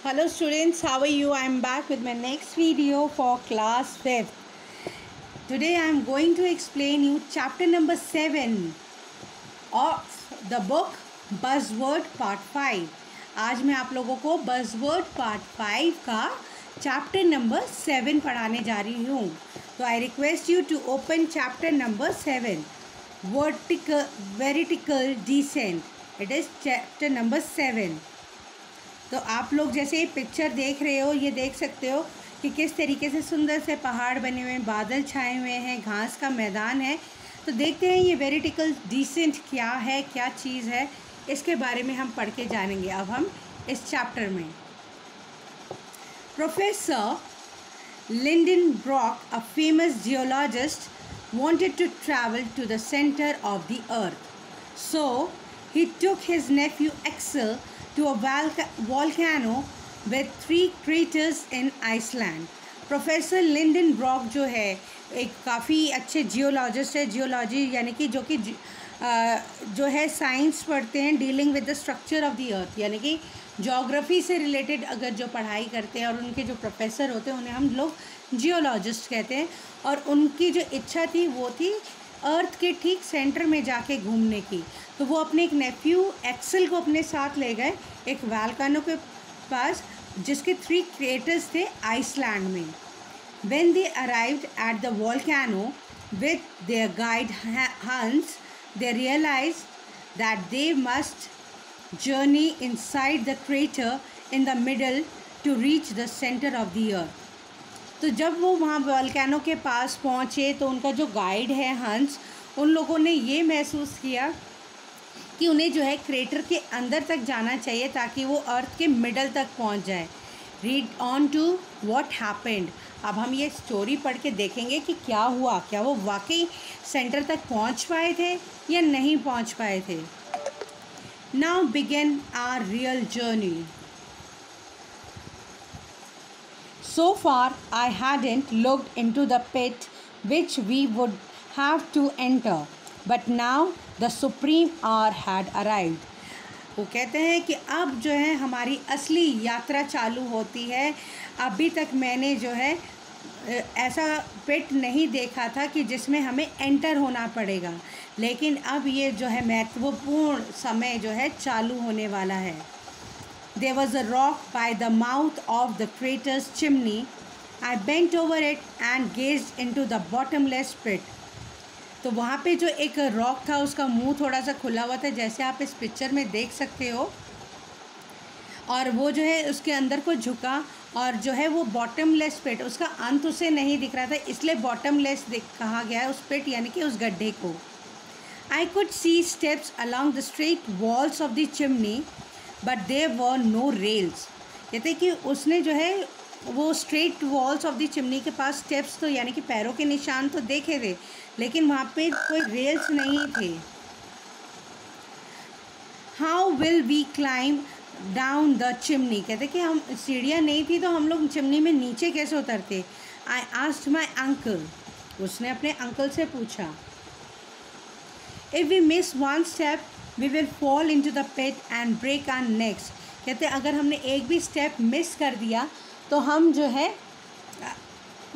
Hello students, how are you? I am back with my next video for class 5th. Today I am going to explain you chapter number 7 of the book Buzzword Part 5. आज मैं आप लोगों को Buzzword Part 5 का chapter number 7 पढ़ाने जा रही हूँ. तो I request you to open chapter number 7. Vertical descent. It is chapter number 7. तो आप लोग जैसे ये पिक्चर देख रहे हो, ये देख सकते हो कि किस तरीके से सुंदर से पहाड़ बने हुए हैं, बादल छाए हुए हैं, घास का मैदान है. तो देखते हैं ये वेरिटिकल डिसेंट क्या है, क्या चीज़ है, इसके बारे में हम पढ़ के जानेंगे अब हम इस चैप्टर में. Professor Lidenbrock, a famous geologist, wanted to travel to the center of the earth. So he took his nephew Axel to a volcano with 3 craters in Iceland. Professor लिंडनब्रॉक जो है एक काफ़ी अच्छे जियोलॉजिस्ट है. जियोलॉजी यानी कि जो है साइंस पढ़ते हैं dealing with the structure of the earth, यानी कि जोग्राफ़ी से रिलेटेड अगर जो पढ़ाई करते हैं और उनके जो प्रोफेसर होते हैं उन्हें हम लोग जियोलॉजिस्ट कहते हैं. और उनकी जो इच्छा थी वो थी अर्थ के ठीक सेंटर में जाके घूमने की. तो वो अपने एक नेफ्यू एक्सेल को अपने साथ ले गए एक वोल्केनो के पास जिसके 3 क्रेटर्स थे आइसलैंड में. When they arrived at the volcano with their guide Hans, they realized that they must journey inside the crater in the middle to reach the center of the earth. तो जब वो वहाँ volcano के पास पहुँचे तो उनका जो गाइड है हंस, उन लोगों ने ये महसूस किया कि उन्हें जो है क्रेटर के अंदर तक जाना चाहिए ताकि वो अर्थ के मिडल तक पहुँच जाए. Read on to what happened. अब हम ये स्टोरी पढ़ के देखेंगे कि क्या हुआ, क्या वो वाकई सेंटर तक पहुँच पाए थे या नहीं पहुँच पाए थे. Now begin our real journey. So far, I hadn't looked into the pit which we would have to enter, but now the supreme hour had arrived. वो कहते हैं कि अब जो है हमारी असली यात्रा चालू होती है. अभी तक मैंने जो है ऐसा पिट नहीं देखा था कि जिसमें हमें एंटर होना पड़ेगा, लेकिन अब ये जो है महत्वपूर्ण समय जो है चालू होने वाला है. There was a rock by the mouth of the crater's chimney. I bent over it and gazed into the bottomless pit. तो वहाँ पे जो एक रॉक था उसका मुंह थोड़ा सा खुला हुआ था जैसे आप इस पिक्चर में देख सकते हो, और वो जो है उसके अंदर को झुका और जो है वो बॉटमलेस पिट, उसका अंत उसे नहीं दिख रहा था इसलिए बॉटमलेस कहा गया है उस पिट यानी कि उस गड्ढे को. I could see steps along the straight walls of the chimney. But there were no rails. कहते कि उसने जो है वो straight walls of the chimney के पास स्टेप्स तो यानी कि पैरों के निशान तो देखे थे, लेकिन वहाँ पे कोई रेल्स नहीं थे. How will we climb down the chimney. कहते कि हम सीढ़ियाँ नहीं थी तो हम लोग चिमनी में नीचे कैसे उतरते. I asked my uncle. उसने अपने अंकल से पूछा. If we miss one step we will fall into the pit and break our necks. कहते अगर हमने एक भी स्टेप मिस कर दिया तो हम जो है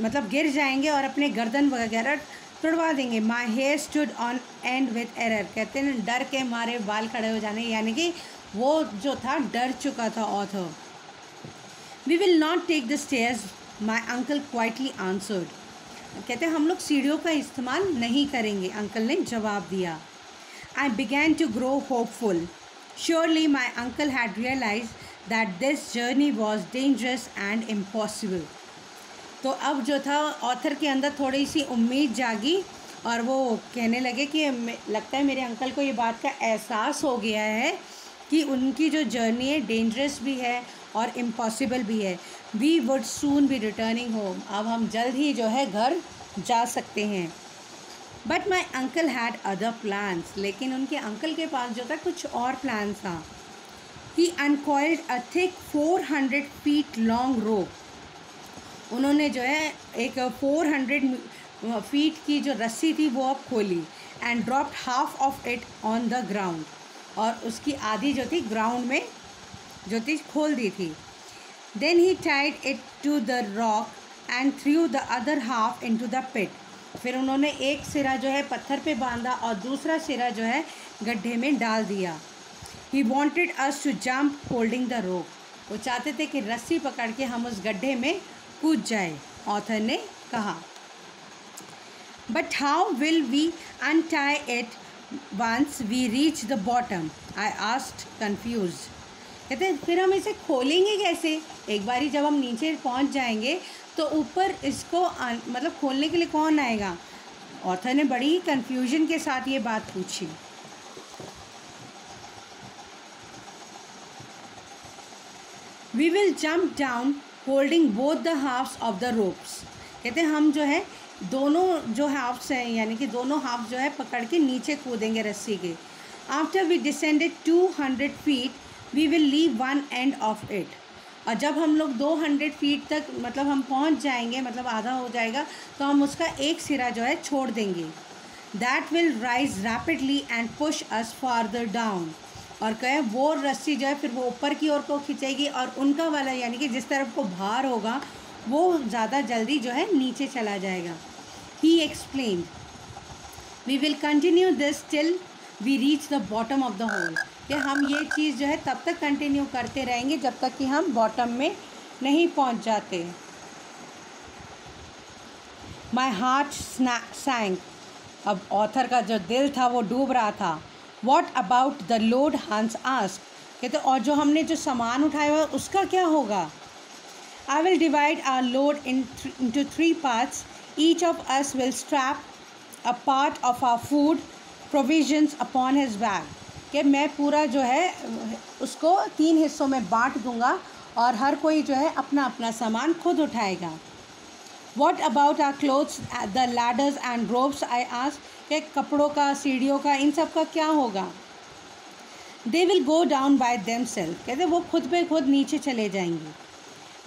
मतलब गिर जाएंगे और अपने गर्दन वगैरह तुड़वा देंगे. My hair stood on end with error. कहते हैं डर के मारे बाल खड़े हो जाने, यानी कि वो जो था डर चुका था author. We will not take the stairs, my uncle quietly answered. कहते हम लोग सीढ़ियों का इस्तेमाल नहीं करेंगे, अंकल ने जवाब दिया. I began to grow hopeful. Surely my uncle had realized that this journey was dangerous and impossible. तो अब जो था ऑथर के अंदर थोड़ी सी उम्मीद जागी और वो कहने लगे कि लगता है मेरे अंकल को ये बात का एहसास हो गया है कि उनकी जो जर्नी है डेंजरस भी है और इम्पॉसिबल भी है. We would soon be returning home. अब हम जल्द ही जो है घर जा सकते हैं. But my uncle had other plans. लेकिन उनके अंकल के पास जो था कुछ और प्लान था. He uncoiled a thick 400 feet long rope. उन्होंने जो है एक 400 फीट की जो रस्सी थी वो अब खोली. And dropped half of it on the ground. और उसकी आधी जो थी ग्राउंड में जो थी खोल दी थी. Then he tied it to the rock and threw the other half into the pit. फिर उन्होंने एक सिरा जो है पत्थर पे बांधा और दूसरा सिरा जो है गड्ढे में डाल दिया. He wanted us to jump holding the rope. वो चाहते थे कि रस्सी पकड़ के हम उस गड्ढे में कूद जाए, ऑथर ने कहा. But how will we untie it once we reach the bottom? I asked, confused. कहते हैं फिर हम इसे खोलेंगे कैसे? एक बारी जब हम नीचे पहुंच जाएंगे तो ऊपर इसको मतलब खोलने के लिए कौन आएगा? ऑथर ने बड़ी कन्फ्यूजन के साथ ये बात पूछी. We will jump down holding both the halves of the ropes. कहते हैं हम जो है दोनों जो हाफ्स हैं यानी कि दोनों हाफ जो है पकड़ के नीचे कूदेंगे रस्सी के. After we descended 200 feet, we will leave one end of it. और जब हम लोग 200 फीट तक मतलब हम पहुंच जाएंगे, मतलब आधा हो जाएगा, तो हम उसका एक सिरा जो है छोड़ देंगे. That will rise rapidly and push us farther down. और कहे वो रस्सी जो है फिर वो ऊपर की ओर को खींचेगी और उनका वाला यानी कि जिस तरफ को भार होगा वो ज़्यादा जल्दी जो है नीचे चला जाएगा. He explained, we will continue this till we reach the bottom of the hole. कि हम ये चीज़ जो है तब तक कंटिन्यू करते रहेंगे जब तक कि हम बॉटम में नहीं पहुंच जाते. My heart sank. अब ऑथर का जो दिल था वो डूब रहा था. What about the load? Hans asked. कहते और जो हमने जो सामान उठाया हुआ उसका क्या होगा? I will divide our load into 3 parts. Each of us will strap a part of our food provisions upon his back. कि मैं पूरा जो है उसको 3 हिस्सों में बांट दूंगा और हर कोई जो है अपना अपना सामान खुद उठाएगा. What about our clothes, the ladders and ropes? I asked. कि कपड़ों का, सीढ़ियों का, इन सब का क्या होगा? They will go down by themselves. कहते वो खुद पे खुद नीचे चले जाएंगे.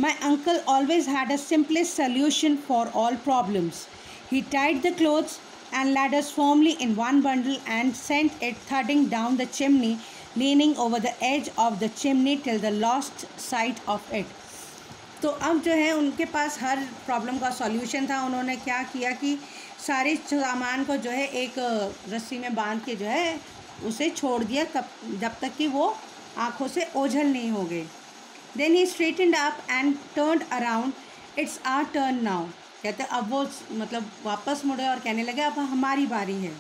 My uncle always had a simplest solution for all problems. He tied the clothes and ladders firmly in one bundle and sent it thudding down the chimney, leaning over the edge of the chimney till the lost sight of it. तो अब जो है उनके पास हर problem का solution था. उन्होंने क्या किया कि सारे सामान को जो है एक रस्सी में बांध के जो है उसे छोड़ दिया तब जब तक कि वो आँखों से ओझल नहीं हो गए. Then he straightened up and turned around. It's our turn now. कहते अब वो मतलब वापस मुड़े और कहने लगे अब हमारी बारी है.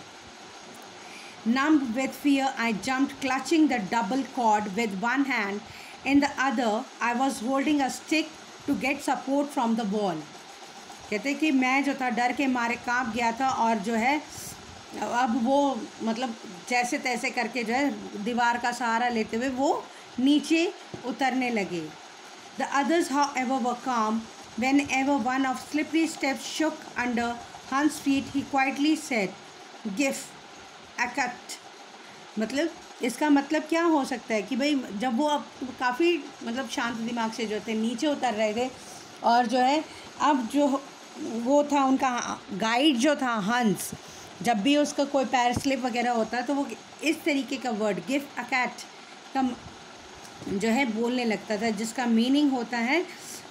Numb with fear, I jumped, clutching the double cord with one hand. In the other, I was holding a stick to get support from the wall. कहते कि मैं जो था डर के मारे कांप गया था और जो है अब वो मतलब जैसे तैसे करके जो है दीवार का सहारा लेते हुए वो नीचे उतरने लगे. The others, however, were calm. Whenever one of slippery steps shook under Hans' feet, he quietly said, "Gif, akat." मतलब इसका मतलब क्या हो सकता है कि भाई जब वो अब काफ़ी मतलब शांत दिमाग से जो थे नीचे उतर रहे थे और जो है अब जो वो था उनका गाइड जो था हंस, जब भी उसका कोई पैर स्लिप वगैरह होता है तो वो इस तरीके का वर्ड गिफ अकैट का जो है बोलने लगता था जिसका मीनिंग होता है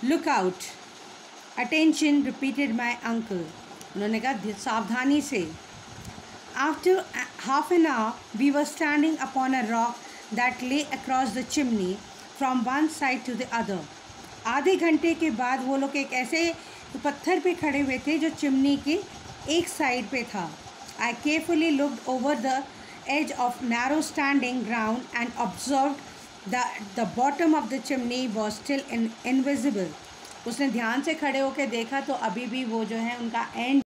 look out. Attention, repeated my uncle. उन्होंने कहा सावधानी से. After half an hour, we were standing upon a rock that lay across the chimney from one side to the other. आधे घंटे के बाद वो लोग एक ऐसे पत्थर पे खड़े हुए थे जो चिमनी के एक साइड पे था. I carefully looked over the edge of narrow standing ground and observed that the bottom of the chimney was still invisible. उसने ध्यान से खड़े होकर देखा तो अभी भी वो जो है उनका एंड